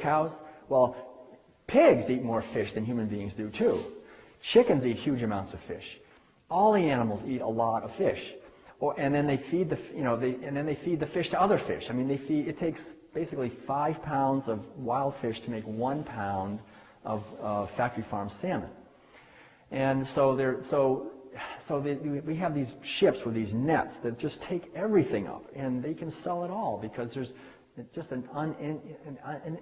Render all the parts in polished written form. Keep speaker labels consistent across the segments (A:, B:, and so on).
A: cows? Well, pigs eat more fish than human beings do too. Chickens eat huge amounts of fish. All the animals eat a lot of fish. And then they feed the feed the fish to other fish. I mean, it takes basically 5 pounds of wild fish to make 1 pound of factory farm salmon. And so we have these ships with these nets that just take everything up, and they can sell it all because there's just an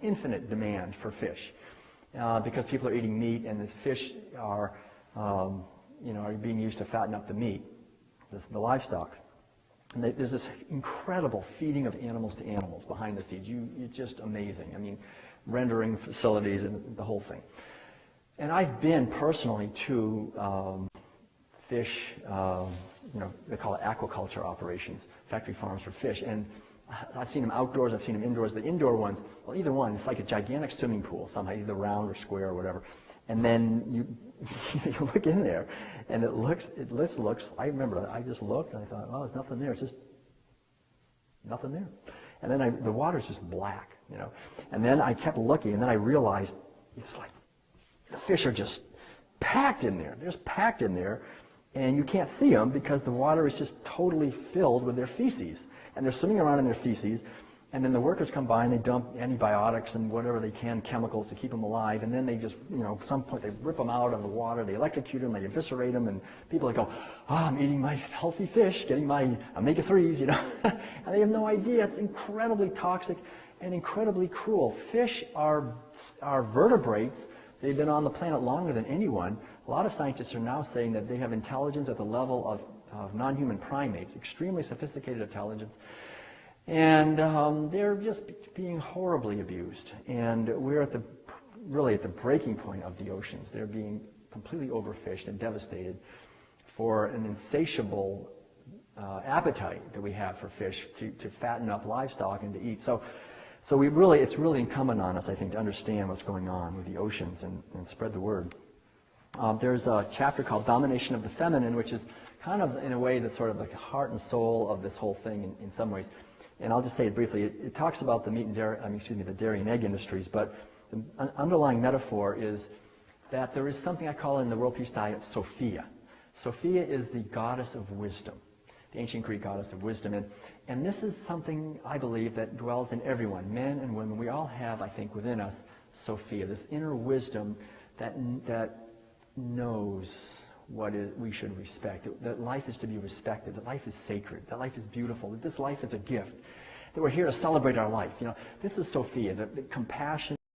A: infinite demand for fish, because people are eating meat, and the fish are being used to fatten up the meat, the livestock. And there's this incredible feeding of animals to animals behind the scenes. It's just amazing. I mean, rendering facilities and the whole thing. And I've been personally to fish, they call it aquaculture operations, factory farms for fish. And I've seen them outdoors, I've seen them indoors. The indoor ones, well, either one, it's like a gigantic swimming pool, somehow, either round or square or whatever. And then you look in there, and it looks, I remember, I just looked, and I thought, oh, there's nothing there. It's just nothing there. And then the water's just black, And then I kept looking, and then I realized it's like the fish are just packed in there. They're just packed in there, and you can't see them because the water is just totally filled with their feces. And they're swimming around in their feces, and then the workers come by and they dump antibiotics and whatever they can, chemicals to keep them alive, and then they just, at some point they rip them out of the water, they electrocute them, they eviscerate them, and people go, I'm eating my healthy fish, getting my omega-3s, and they have no idea. It's incredibly toxic and incredibly cruel. Fish are vertebrates. They've been on the planet longer than anyone. A lot of scientists are now saying that they have intelligence at the level of non-human primates, extremely sophisticated intelligence. And they're just being horribly abused. And we're really at the breaking point of the oceans. They're being completely overfished and devastated for an insatiable appetite that we have for fish to fatten up livestock and to eat. So it's really incumbent on us, I think, to understand what's going on with the oceans and spread the word. There's a chapter called Domination of the Feminine, which is kind of, in a way, that's sort of like the heart and soul of this whole thing in some ways. And I'll just say it briefly. It talks about the the dairy and egg industries, but the underlying metaphor is that there is something I call in the World Peace Diet Sophia. Sophia is the goddess of wisdom, the ancient Greek goddess of wisdom. And this is something, I believe, that dwells in everyone, men and women. We all have, I think, within us, Sophia, this inner wisdom that knows what we should respect, that life is to be respected, that life is sacred, that life is beautiful, that this life is a gift, that we're here to celebrate our life. This is Sophia, the compassion.